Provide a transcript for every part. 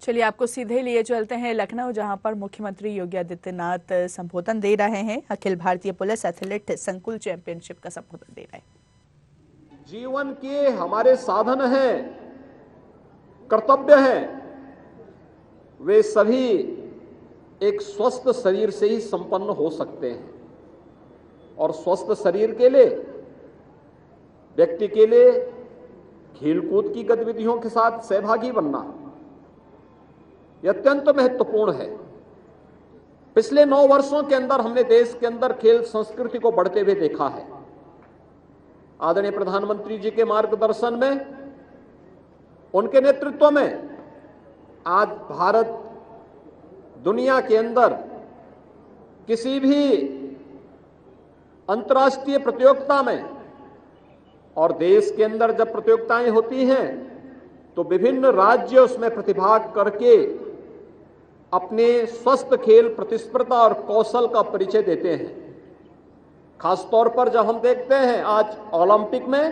चलिए आपको सीधे लिए चलते हैं लखनऊ, जहां पर मुख्यमंत्री योगी आदित्यनाथ संबोधन दे रहे हैं। अखिल भारतीय पुलिस एथलेट संकुल चैंपियनशिप का संबोधन दे रहे हैं। जीवन के हमारे साधन हैं, कर्तव्य हैं, वे सभी एक स्वस्थ शरीर से ही संपन्न हो सकते हैं। और स्वस्थ शरीर के लिए व्यक्ति के लिए खेलकूद की गतिविधियों के साथ सहभागी बनना यह अत्यंत महत्वपूर्ण है। पिछले 9 वर्षों के अंदर हमने देश के अंदर खेल संस्कृति को बढ़ते हुए देखा है। आदरणीय प्रधानमंत्री जी के मार्गदर्शन में, उनके नेतृत्व में आज भारत दुनिया के अंदर किसी भी अंतर्राष्ट्रीय प्रतियोगिता में, और देश के अंदर जब प्रतियोगिताएं होती हैं तो विभिन्न राज्य उसमें प्रतिभाग करके अपने स्वस्थ खेल प्रतिस्पर्धा और कौशल का परिचय देते हैं। खासतौर पर जब हम देखते हैं आज ओलंपिक में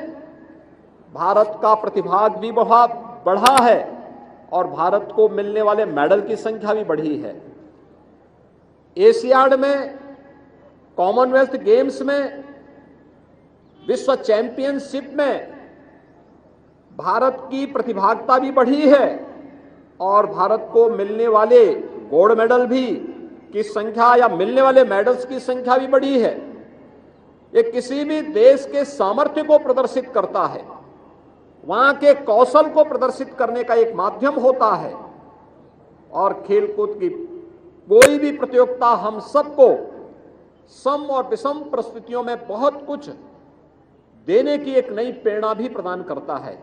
भारत का प्रतिभाग भी बढ़ा है और भारत को मिलने वाले मेडल की संख्या भी बढ़ी है। एशियाड में, कॉमनवेल्थ गेम्स में, विश्व चैंपियनशिप में भारत की प्रतिभागिता भी बढ़ी है और भारत को मिलने वाले गोल्ड मेडल भी की संख्या या मिलने वाले मेडल्स की संख्या भी बढ़ी है। ये किसी भी देश के सामर्थ्य को प्रदर्शित करता है, वहां के कौशल को प्रदर्शित करने का एक माध्यम होता है। और खेलकूद की कोई भी प्रतियोगिता हम सबको सम और विषम परिस्थितियों में बहुत कुछ देने की एक नई प्रेरणा भी प्रदान करता है।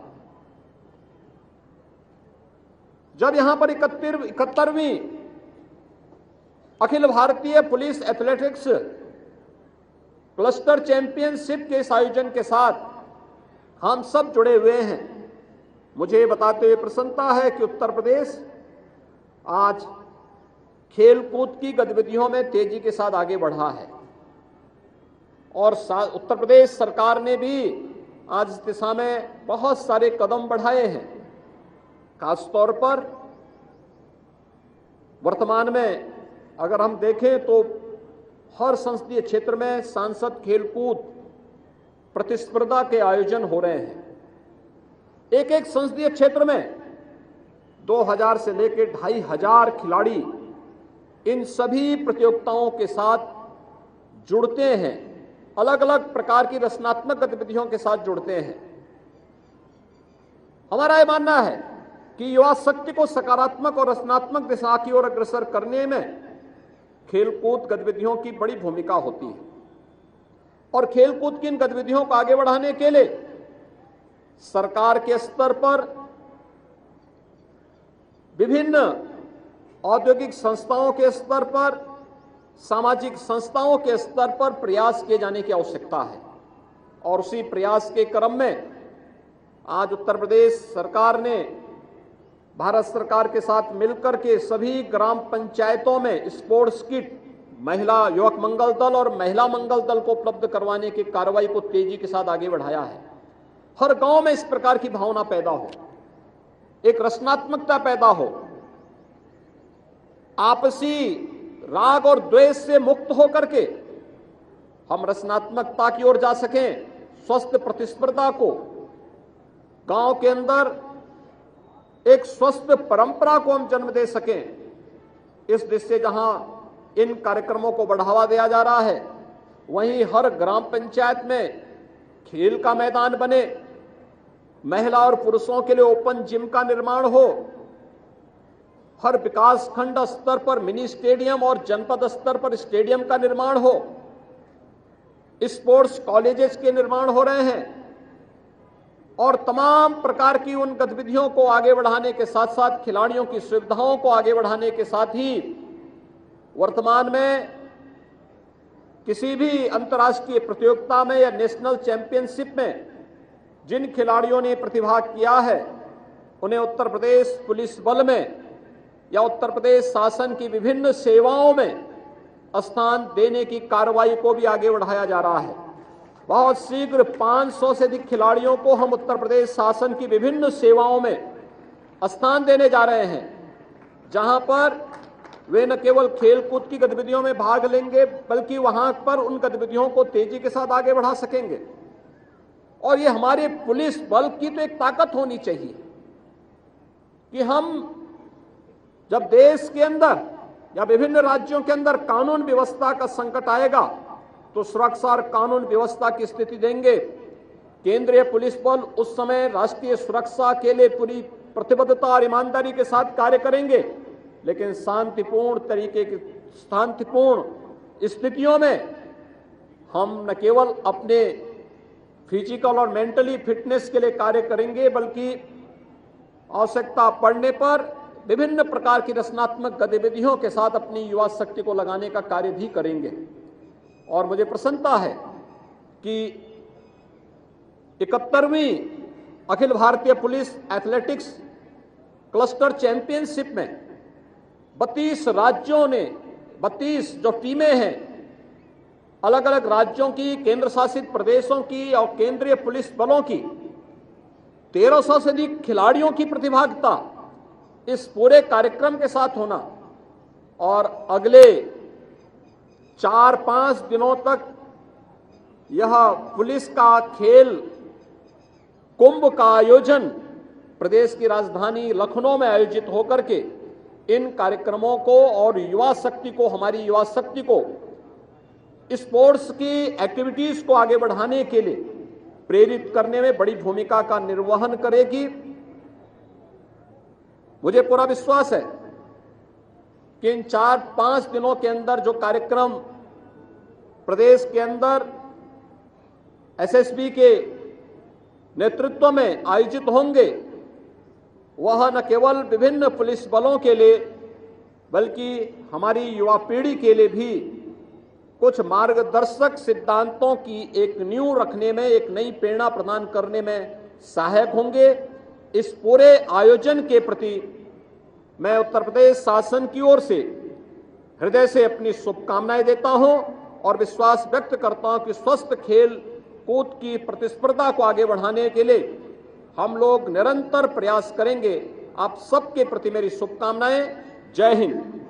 जब यहां पर 71वीं Akhil Bharatiya police athletics cluster championship के इस आयोजन के साथ हम सब जुड़े हुए हैं, मुझे बताते हुए प्रसन्नता है कि उत्तर प्रदेश आज खेलकूद की गतिविधियों में तेजी के साथ आगे बढ़ा है। और उत्तर प्रदेश सरकार ने भी आज इस दिशा में बहुत सारे कदम बढ़ाए हैं। खासतौर पर वर्तमान में अगर हम देखें तो हर संसदीय क्षेत्र में सांसद खेलकूद प्रतिस्पर्धा के आयोजन हो रहे हैं। एक एक संसदीय क्षेत्र में 2000 से लेकर 2500 खिलाड़ी इन सभी प्रतियोगिताओं के साथ जुड़ते हैं, अलग अलग प्रकार की रचनात्मक गतिविधियों के साथ जुड़ते हैं। हमारा यह मानना है कि युवा शक्ति को सकारात्मक और रचनात्मक दिशा की ओर अग्रसर करने में खेलकूद गतिविधियों की बड़ी भूमिका होती है। और खेलकूद की इन गतिविधियों को आगे बढ़ाने के लिए सरकार के स्तर पर विभिन्न औद्योगिक संस्थाओं के स्तर पर, सामाजिक संस्थाओं के स्तर पर प्रयास किए जाने की आवश्यकता है। और उसी प्रयास के क्रम में आज उत्तर प्रदेश सरकार ने भारत सरकार के साथ मिलकर के सभी ग्राम पंचायतों में स्पोर्ट्स किट, महिला युवक मंगल दल और महिला मंगल दल को उपलब्ध करवाने की कार्रवाई को तेजी के साथ आगे बढ़ाया है। हर गांव में इस प्रकार की भावना पैदा हो, एक रचनात्मकता पैदा हो, आपसी राग और द्वेष से मुक्त होकर के हम रचनात्मकता की ओर जा सकें, स्वस्थ प्रतिस्पर्धा को गांव के अंदर एक स्वस्थ परंपरा को हम जन्म दे सकें। इस दृष्टि से जहां इन कार्यक्रमों को बढ़ावा दिया जा रहा है, वहीं हर ग्राम पंचायत में खेल का मैदान बने, महिला और पुरुषों के लिए ओपन जिम का निर्माण हो, हर विकास खंड स्तर पर मिनी स्टेडियम और जनपद स्तर पर स्टेडियम का निर्माण हो, स्पोर्ट्स कॉलेजेस के निर्माण हो रहे हैं। और तमाम प्रकार की उन गतिविधियों को आगे बढ़ाने के साथ साथ खिलाड़ियों की सुविधाओं को आगे बढ़ाने के साथ ही वर्तमान में किसी भी अंतर्राष्ट्रीय प्रतियोगिता में या नेशनल चैंपियनशिप में जिन खिलाड़ियों ने प्रतिभाग किया है, उन्हें उत्तर प्रदेश पुलिस बल में या उत्तर प्रदेश शासन की विभिन्न सेवाओं में स्थान देने की कार्रवाई को भी आगे बढ़ाया जा रहा है। बहुत शीघ्र 500 से अधिक खिलाड़ियों को हम उत्तर प्रदेश शासन की विभिन्न सेवाओं में स्थान देने जा रहे हैं। जहां पर वे न केवल खेलकूद की गतिविधियों में भाग लेंगे बल्कि वहां पर उन गतिविधियों को तेजी के साथ आगे बढ़ा सकेंगे। और ये हमारे पुलिस बल की तो एक ताकत होनी चाहिए कि हम जब देश के अंदर या विभिन्न राज्यों के अंदर कानून व्यवस्था का संकट आएगा तो सुरक्षा और कानून व्यवस्था की स्थिति देंगे। केंद्रीय पुलिस बल उस समय राष्ट्रीय सुरक्षा के लिए पूरी प्रतिबद्धता और ईमानदारी के साथ कार्य करेंगे, लेकिन शांतिपूर्ण स्थितियों में हम न केवल अपने फिजिकल और मेंटली फिटनेस के लिए कार्य करेंगे बल्कि आवश्यकता पड़ने पर विभिन्न प्रकार की रचनात्मक गतिविधियों के साथ अपनी युवा शक्ति को लगाने का कार्य भी करेंगे। और मुझे प्रसन्नता है कि 71वीं Akhil Bharatiya police athletics cluster championship में 32 राज्यों ने 32 जो टीमें हैं, अलग अलग राज्यों की, केंद्र शासित प्रदेशों की और केंद्रीय पुलिस बलों की 1300 से अधिक खिलाड़ियों की प्रतिभागिता इस पूरे कार्यक्रम के साथ होना और अगले 4-5 दिनों तक यह पुलिस का खेल कुंभ का आयोजन प्रदेश की राजधानी लखनऊ में आयोजित होकर के इन कार्यक्रमों को और हमारी युवा शक्ति को स्पोर्ट्स की एक्टिविटीज को आगे बढ़ाने के लिए प्रेरित करने में बड़ी भूमिका का निर्वहन करेगी। मुझे पूरा विश्वास है कि इन 4-5 दिनों के अंदर जो कार्यक्रम प्रदेश के अंदर एसएसबी के नेतृत्व में आयोजित होंगे, वह न केवल विभिन्न पुलिस बलों के लिए बल्कि हमारी युवा पीढ़ी के लिए भी कुछ मार्गदर्शक सिद्धांतों की एक नींव रखने में, एक नई प्रेरणा प्रदान करने में सहायक होंगे। इस पूरे आयोजन के प्रति मैं उत्तर प्रदेश शासन की ओर से हृदय से अपनी शुभकामनाएं देता हूं और विश्वास व्यक्त करता हूं कि स्वस्थ खेल कूद की प्रतिस्पर्धा को आगे बढ़ाने के लिए हम लोग निरंतर प्रयास करेंगे। आप सबके प्रति मेरी शुभकामनाएं। जय हिंद।